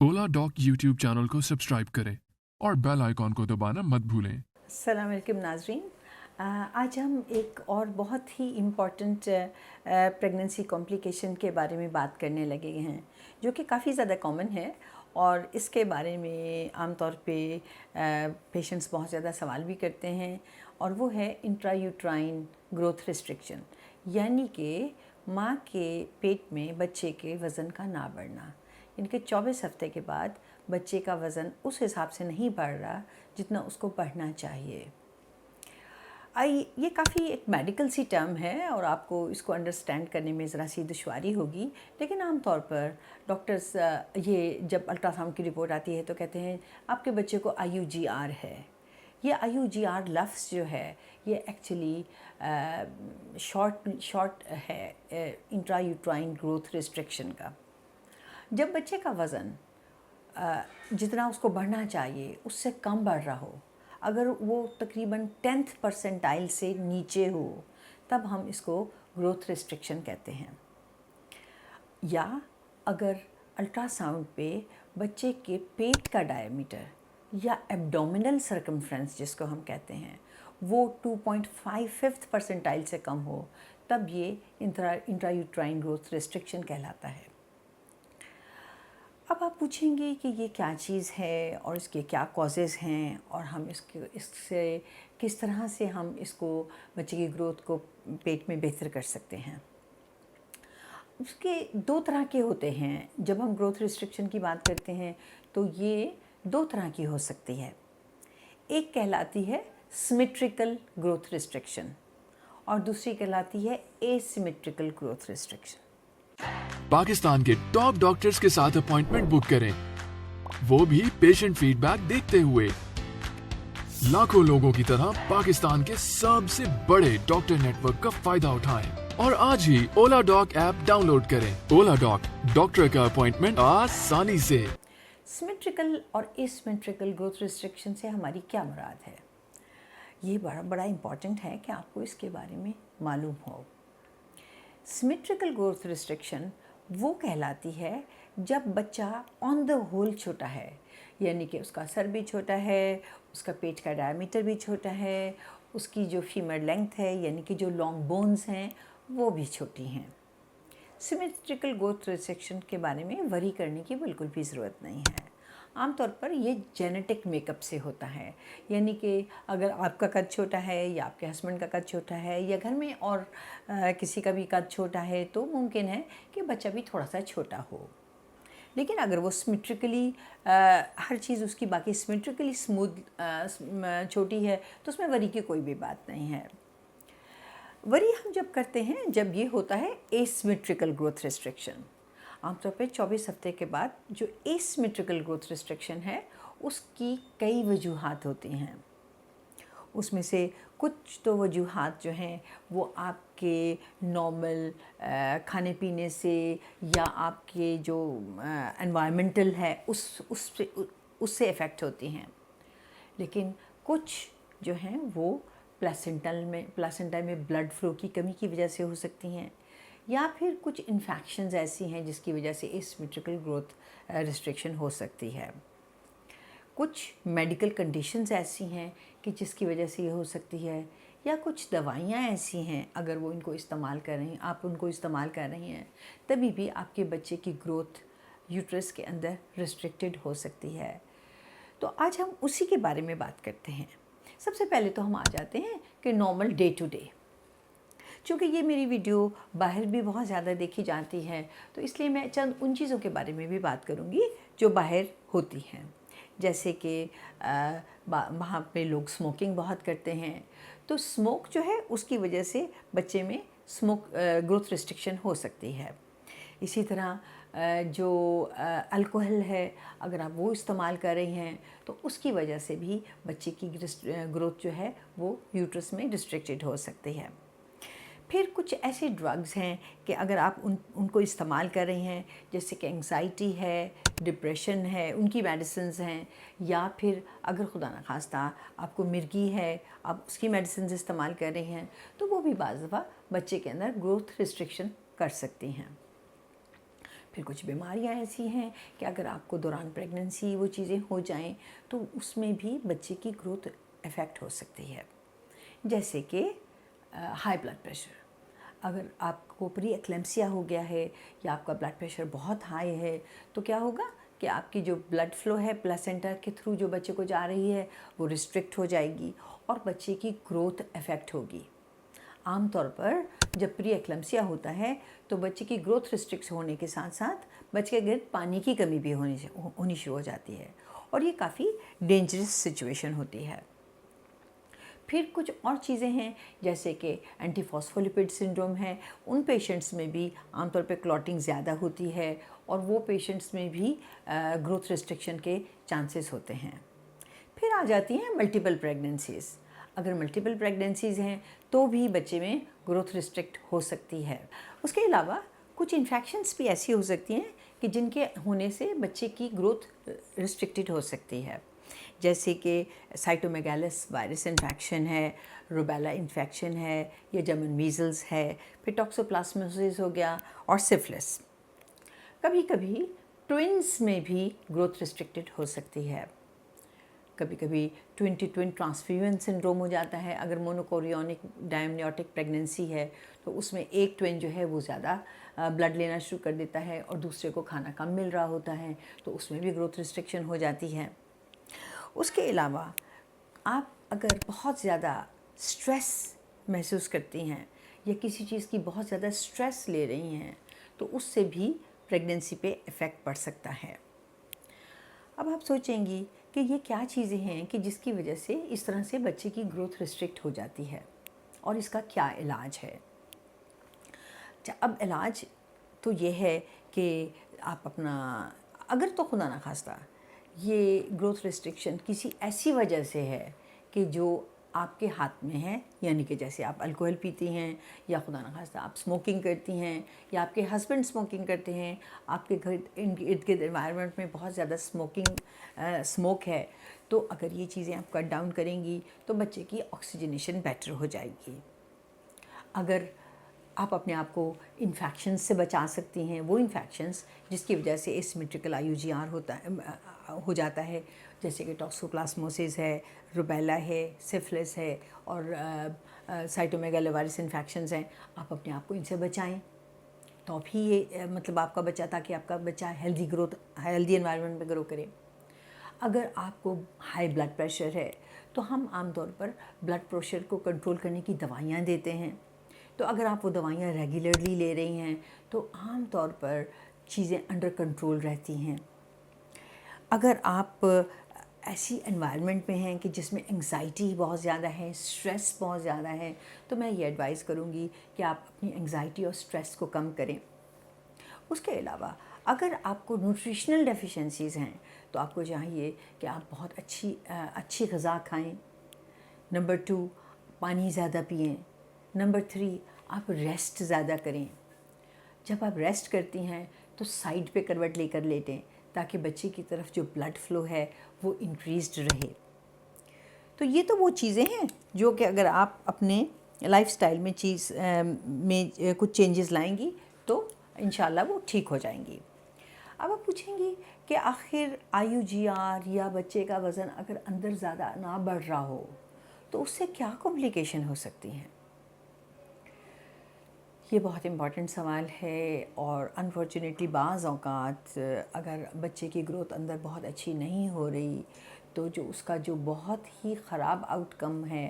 ओला dock YouTube channel को subscribe करें और बेल आइकॉन को दबाना मत भूलें। अस्सलाम वालेकुम नाज़रीन। आज हम एक और बहुत ही इम्पॉर्टेंट प्रेगनेंसी कॉम्प्लिकेशन के बारे में बात करने लगे हैं, जो कि काफ़ी ज़्यादा कॉमन है और इसके बारे में आमतौर पे पेशेंट्स बहुत ज़्यादा सवाल भी करते हैं, और वो है इंट्रायूट्राइन ग्रोथ रिस्ट्रिक्शन, यानी कि माँ के पेट में बच्चे के वज़न का ना बढ़ना। इनके 24 हफ्ते के बाद बच्चे का वज़न उस हिसाब से नहीं बढ़ रहा जितना उसको बढ़ना चाहिए। ये काफ़ी एक मेडिकल सी टर्म है और आपको इसको अंडरस्टैंड करने में ज़रा सी दुश्वारी होगी, लेकिन आम तौर पर डॉक्टर्स ये जब अल्ट्रासाउंड की रिपोर्ट आती है तो कहते हैं आपके बच्चे को IUGR है। ये IUGR लफ्ज़ जो है ये एक्चुअली शॉर्ट है इंट्रायूट्राइन ग्रोथ रिस्ट्रिक्शन का। जब बच्चे का वज़न जितना उसको बढ़ना चाहिए उससे कम बढ़ रहा हो, अगर वो तकरीबन 10th परसेंटाइल से नीचे हो, तब हम इसको ग्रोथ रिस्ट्रिक्शन कहते हैं। या अगर अल्ट्रासाउंड पे बच्चे के पेट का डायमीटर या एब्डोमिनल सर्कमफ्रेंस जिसको हम कहते हैं वो 2.5 परसेंटाइल से कम हो, तब ये इंट्रायूट्राइन ग्रोथ रिस्ट्रिक्शन कहलाता है। अब आप पूछेंगे कि ये क्या चीज़ है और इसके क्या कॉजेज़ हैं और हम इससे किस तरह से हम इसको बच्चे की ग्रोथ को पेट में बेहतर कर सकते हैं। उसके दो तरह के होते हैं। जब हम ग्रोथ रिस्ट्रिक्शन की बात करते हैं तो ये दो तरह की हो सकती है। एक कहलाती है सिमेट्रिकल ग्रोथ रिस्ट्रिक्शन और दूसरी कहलाती है एसिमेट्रिकल ग्रोथ रिस्ट्रिक्शन। पाकिस्तान के टॉप डॉक्टर्स के साथ अपॉइंटमेंट बुक करें, वो भी पेशेंट फीडबैक देखते हुए। लाखों लोगों की तरह पाकिस्तान के सबसे बड़े डॉक्टर नेटवर्क का फायदा उठाएं और आज ही ओला डॉक ऐप डाउनलोड करें। ओला डॉक, डॉक्टर का अपॉइंटमेंट आसानी से। सिमेट्रिकल और एसिमेट्रिकल ग्रोथ रिस्ट्रिक्शन से हमारी क्या मुराद है, ये बड़ा इम्पॉर्टेंट है कि आपको इसके बारे में मालूम हो। सिमेट्रिकल ग्रोथ रिस्ट्रिक्शन वो कहलाती है जब बच्चा ऑन द होल छोटा है, यानी कि उसका सर भी छोटा है, उसका पेट का डायमीटर भी छोटा है, उसकी जो फीमर लेंथ है यानी कि जो लॉन्ग बोन्स हैं वो भी छोटी हैं। सिमेट्रिकल ग्रोथ रिस्ट्रिक्शन के बारे में वरी करने की बिल्कुल भी ज़रूरत नहीं है। आमतौर पर ये जेनेटिक मेकअप से होता है, यानी कि अगर आपका कद छोटा है या आपके हस्बैंड का कद छोटा है या घर में और किसी का भी कद छोटा है तो मुमकिन है कि बच्चा भी थोड़ा सा छोटा हो। लेकिन अगर वो सिमेट्रिकली हर चीज़ उसकी बाकी सिमेट्रिकली स्मूथ छोटी है तो उसमें वरी की कोई भी बात नहीं है। वरी हम जब करते हैं जब ये होता है एसिमेट्रिकल ग्रोथ रिस्ट्रिक्शन। आमतौर पे 24 हफ्ते के बाद जो एसिमेट्रिकल ग्रोथ रिस्ट्रिक्शन है उसकी कई वजूहात होती हैं। उसमें से कुछ तो वजूहात जो हैं वो आपके नॉर्मल खाने पीने से या आपके जो एनवायरमेंटल है उससे इफ़ेक्ट होती हैं, लेकिन कुछ जो हैं वो प्लासेंटा में ब्लड फ्लो की कमी की वजह से हो सकती हैं, या फिर कुछ इन्फेक्शंस ऐसी हैं जिसकी वजह से एसिमेट्रिकल ग्रोथ रिस्ट्रिक्शन हो सकती है। कुछ मेडिकल कंडीशंस ऐसी हैं कि जिसकी वजह से ये हो सकती है, या कुछ दवाइयाँ ऐसी हैं अगर वो इनको इस्तेमाल कर रही हैं, आप उनको इस्तेमाल कर रही हैं, तभी भी आपके बच्चे की ग्रोथ यूट्रस के अंदर रिस्ट्रिक्टेड हो सकती है। तो आज हम उसी के बारे में बात करते हैं। सबसे पहले तो हम आ जाते हैं कि नॉर्मल डे टू डे। चूँकि ये मेरी वीडियो बाहर भी बहुत ज़्यादा देखी जाती है तो इसलिए मैं चंद उन चीज़ों के बारे में भी बात करूँगी जो बाहर होती हैं, जैसे कि वहाँ पे लोग स्मोकिंग बहुत करते हैं, तो स्मोक जो है उसकी वजह से बच्चे में ग्रोथ रिस्ट्रिक्शन हो सकती है। इसी तरह जो अल्कोहल है अगर आप वो इस्तेमाल कर रही हैं तो उसकी वजह से भी बच्चे की ग्रोथ जो है वो यूट्रस में रिस्ट्रिक्टेड हो सकती है। फिर कुछ ऐसे ड्रग्स हैं कि अगर आप उनको इस्तेमाल कर रही हैं, जैसे कि एंग्जाइटी है, डिप्रेशन है, उनकी मेडिसिन्स हैं, या फिर अगर खुदा न खास्ता आपको मिर्गी है, आप उसकी मेडिसिन्स इस्तेमाल कर रही हैं, तो वो भी बाज़ दफ़ा बच्चे के अंदर ग्रोथ रिस्ट्रिक्शन कर सकती हैं। फिर कुछ बीमारियां ऐसी हैं कि अगर आपको दौरान प्रेगनेंसी वो चीज़ें हो जाएं तो उसमें भी बच्चे की ग्रोथ इफ़ेक्ट हो सकती है। जैसे कि हाई ब्लड प्रेशर, अगर आपको प्री एक्लेम्सिया हो गया है या आपका ब्लड प्रेशर बहुत हाई है तो क्या होगा कि आपकी जो ब्लड फ्लो है प्लेसेंटा के थ्रू जो बच्चे को जा रही है वो रिस्ट्रिक्ट हो जाएगी और बच्चे की ग्रोथ इफ़ेक्ट होगी। आमतौर पर जब प्री एक्लेम्सिया होता है तो बच्चे की ग्रोथ रिस्ट्रिक्ट होने के साथ साथ बच्चे के गिर्द पानी की कमी भी होनी शुरू हो जाती है और ये काफ़ी डेंजरस सिचुएशन होती है। फिर कुछ और चीज़ें हैं जैसे कि एंटीफॉस्फोलिपिड सिंड्रोम है, उन पेशेंट्स में भी आमतौर पे क्लॉटिंग ज़्यादा होती है और वो पेशेंट्स में भी ग्रोथ रिस्ट्रिक्शन के चांसेस होते हैं। फिर आ जाती हैं मल्टीपल प्रेगनेंसीज़। अगर मल्टीपल प्रेगनेंसीज़ हैं तो भी बच्चे में ग्रोथ रिस्ट्रिक्ट हो सकती है। उसके अलावा कुछ इन्फेक्शंस भी ऐसी हो सकती हैं कि जिनके होने से बच्चे की ग्रोथ रिस्ट्रिक्टेड हो सकती है, जैसे कि साइटोमेगालस वायरस इन्फेक्शन है, रूबेला इन्फेक्शन है या जर्मन मीज़ल्स है, फिर टॉक्सोप्लाज्मोसिस हो गया और सिफिलिस। कभी कभी ट्विन्स में भी ग्रोथ रिस्ट्रिक्टेड हो सकती है। कभी कभी twin to twin transfusion syndrome हो जाता है। अगर मोनोकोरियोनिक डायमनियोटिक प्रेगनेंसी है तो उसमें एक ट्विन जो है वो ज़्यादा ब्लड लेना शुरू कर देता है और दूसरे को खाना कम मिल रहा होता है तो उसमें भी ग्रोथ रिस्ट्रिक्शन हो जाती है। उसके अलावा आप अगर बहुत ज़्यादा स्ट्रेस महसूस करती हैं या किसी चीज़ की बहुत ज़्यादा स्ट्रेस ले रही हैं तो उससे भी प्रेगनेंसी पे इफ़ेक्ट पड़ सकता है। अब आप सोचेंगी कि ये क्या चीज़ें हैं कि जिसकी वजह से इस तरह से बच्चे की ग्रोथ रिस्ट्रिक्ट हो जाती है और इसका क्या इलाज है। अब इलाज तो ये है कि आप अपना, अगर तो खुदा ना खास्ता ये ग्रोथ रिस्ट्रिक्शन किसी ऐसी वजह से है कि जो आपके हाथ में है, यानी कि जैसे आप अल्कोहल पीती हैं या खुदा न खास्ता आप स्मोकिंग करती हैं या आपके हस्बैंड स्मोकिंग करते हैं, आपके घर इर्द गिर्द एनवायरनमेंट में बहुत ज़्यादा स्मोक है, तो अगर ये चीज़ें आप कट डाउन करेंगी तो बच्चे की ऑक्सीजनेशन बेटर हो जाएगी। अगर आप अपने आप को इन्फेक्शन से बचा सकती हैं, वो इन्फेक्शंस जिसकी वजह से एसिमेट्रिकल IUGR हो जाता है, जैसे कि टॉक्सोप्लाज्मोसिस है, रूबेला है, सिफिलिस है और साइटोमेगालोवायरस इन्फेक्शंस हैं, आप अपने आप को इनसे बचाएं तो भी ये मतलब आपका बच्चा, ताकि आपका बच्चा हेल्दी एनवायरनमेंट में ग्रो करे। अगर आपको हाई ब्लड प्रेशर है तो हम आमतौर पर ब्लड प्रेशर को कंट्रोल करने की दवाइयाँ देते हैं, तो अगर आप वो दवाइयाँ रेगुलरली ले रही हैं तो आम तौर पर चीज़ें अंडर कंट्रोल रहती हैं। अगर आप ऐसी एनवायरनमेंट में हैं कि जिसमें एंग्जाइटी बहुत ज़्यादा है, स्ट्रेस बहुत ज़्यादा है, तो मैं ये एडवाइस करूँगी कि आप अपनी एंग्जाइटी और स्ट्रेस को कम करें। उसके अलावा अगर आपको न्यूट्रिशनल डेफिशिएंसीज़ हैं तो आपको चाहिए कि आप बहुत अच्छी ग़िज़ा खाएँ। नंबर 2, पानी ज़्यादा पिएँ। नंबर 3, आप रेस्ट ज़्यादा करें। जब आप रेस्ट करती हैं तो साइड पे करवट लेकर लेटें ताकि बच्चे की तरफ जो ब्लड फ्लो है वो इंक्रीज़्ड रहे। तो ये तो वो चीज़ें हैं जो कि अगर आप अपने लाइफस्टाइल में कुछ चेंजेस लाएंगी तो इंशाल्लाह वो ठीक हो जाएंगी। अब आप पूछेंगी कि आखिर IUGR या बच्चे का वज़न अगर अंदर ज़्यादा ना बढ़ रहा हो तो उससे क्या कॉम्प्लिकेशन हो सकती हैं। ये बहुत इम्पॉर्टेंट सवाल है और अनफॉर्चुनेटली बाज़ औक़ात अगर बच्चे की ग्रोथ अंदर बहुत अच्छी नहीं हो रही तो जो उसका जो बहुत ही ख़राब आउटकम है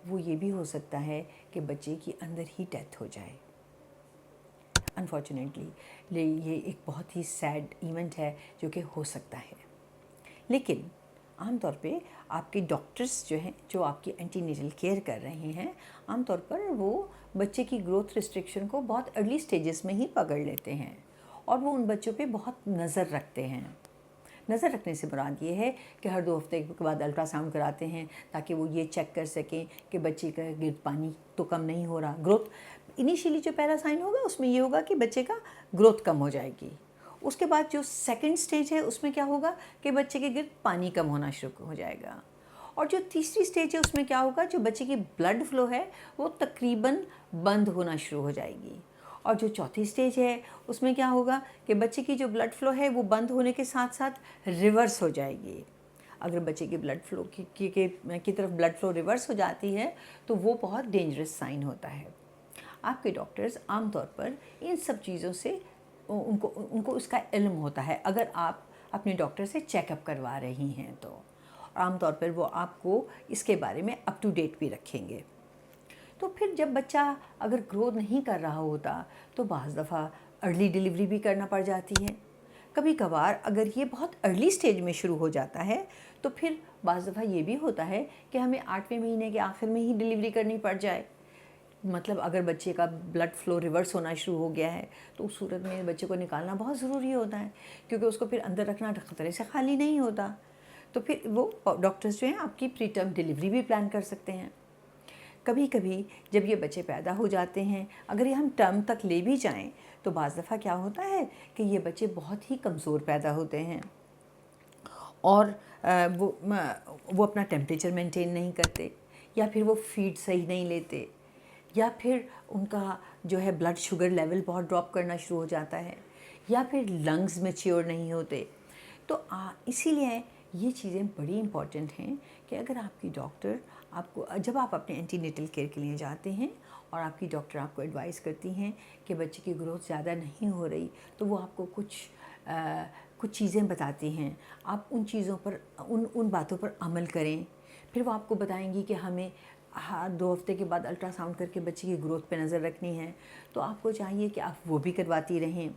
वो ये भी हो सकता है कि बच्चे की अंदर ही डेथ हो जाए। अनफॉर्चुनेटली ये एक बहुत ही सैड इवेंट है जो कि हो सकता है, लेकिन आमतौर पे आपके डॉक्टर्स जो हैं, जो आपकी एंटीनेटल केयर कर रहे हैं, आमतौर पर वो बच्चे की ग्रोथ रिस्ट्रिक्शन को बहुत अर्ली स्टेजेस में ही पकड़ लेते हैं और वो उन बच्चों पे बहुत नज़र रखते हैं। नज़र रखने से मुराद ये है कि हर 2 हफ्ते के बाद अल्ट्रासाउंड कराते हैं ताकि वो ये चेक कर सकें कि बच्चे का गिर्द पानी तो कम नहीं हो रहा। ग्रोथ इनिशियली जो पहला साइन होगा उसमें ये होगा कि बच्चे का ग्रोथ कम हो जाएगी। उसके बाद जो सेकंड स्टेज है उसमें क्या होगा कि बच्चे के गिर्द पानी कम होना शुरू हो जाएगा और जो तीसरी स्टेज है उसमें क्या होगा, जो बच्चे की ब्लड फ्लो है वो तकरीबन बंद होना शुरू हो जाएगी और जो चौथी स्टेज है उसमें क्या होगा कि बच्चे की जो ब्लड फ्लो है वो बंद होने के साथ साथ रिवर्स हो जाएगी। अगर बच्चे की ब्लड फ्लो की तरफ ब्लड फ्लो रिवर्स हो जाती है तो वो बहुत डेंजरस साइन होता है। आपके डॉक्टर्स आमतौर पर इन सब चीज़ों से उनको उसका इल्म होता है अगर आप अपने डॉक्टर से चेकअप करवा रही हैं तो, और आमतौर पर वो आपको इसके बारे में अप टू डेट भी रखेंगे। तो फिर जब बच्चा अगर ग्रो नहीं कर रहा होता तो बाज़ दफ़ा अर्ली डिलीवरी भी करना पड़ जाती है। कभी कभार अगर ये बहुत अर्ली स्टेज में शुरू हो जाता है तो फिर बाज़ दफ़ा ये भी होता है कि हमें 8वें महीने के आखिर में ही डिलीवरी करनी पड़ जाए। मतलब अगर बच्चे का ब्लड फ्लो रिवर्स होना शुरू हो गया है तो उस सूरत में बच्चे को निकालना बहुत ज़रूरी होता है, क्योंकि उसको फिर अंदर रखना खतरे से खाली नहीं होता। तो फिर वो डॉक्टर्स जो हैं आपकी प्री टर्म डिलीवरी भी प्लान कर सकते हैं। कभी कभी जब ये बच्चे पैदा हो जाते हैं, अगर ये हम टर्म तक ले भी जाएं तो बाज़ दफ़ा क्या होता है कि ये बच्चे बहुत ही कमज़ोर पैदा होते हैं और वो अपना टेम्परेचर मेंटेन नहीं करते, या फिर वो फीड सही नहीं लेते, या फिर उनका जो है ब्लड शुगर लेवल बहुत ड्रॉप करना शुरू हो जाता है, या फिर लंग्स मैच्योर नहीं होते। तो इसीलिए ये चीज़ें बड़ी इम्पॉर्टेंट हैं कि अगर आपकी डॉक्टर आपको, जब आप अपने एंटीनेटल केयर के लिए जाते हैं और आपकी डॉक्टर आपको एडवाइस करती हैं कि बच्चे की ग्रोथ ज़्यादा नहीं हो रही, तो वो आपको कुछ चीज़ें बताती हैं। आप उन चीज़ों पर उन बातों पर अमल करें। फिर वो आपको बताएंगी कि हमें 2 हफ्ते के बाद अल्ट्रासाउंड करके बच्चे की ग्रोथ पे नज़र रखनी है, तो आपको चाहिए कि आप वो भी करवाती रहें।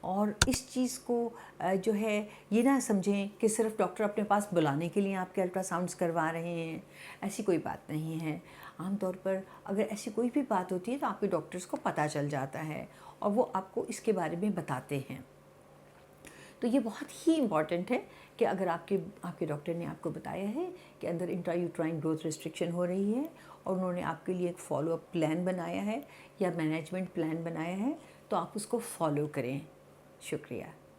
और इस चीज़ को जो है ये ना समझें कि सिर्फ डॉक्टर अपने पास बुलाने के लिए आपके अल्ट्रासाउंड्स करवा रहे हैं, ऐसी कोई बात नहीं है। आमतौर पर अगर ऐसी कोई भी बात होती है तो आपके डॉक्टर्स को पता चल जाता है और वो आपको इसके बारे में बताते हैं। तो ये बहुत ही इम्पॉर्टेंट है कि अगर आपके डॉक्टर ने आपको बताया है कि अंदर इंट्रायूट्राइन ग्रोथ रिस्ट्रिक्शन हो रही है और उन्होंने आपके लिए एक फॉलोअप प्लान बनाया है या मैनेजमेंट प्लान बनाया है, तो आप उसको फॉलो करें। शुक्रिया।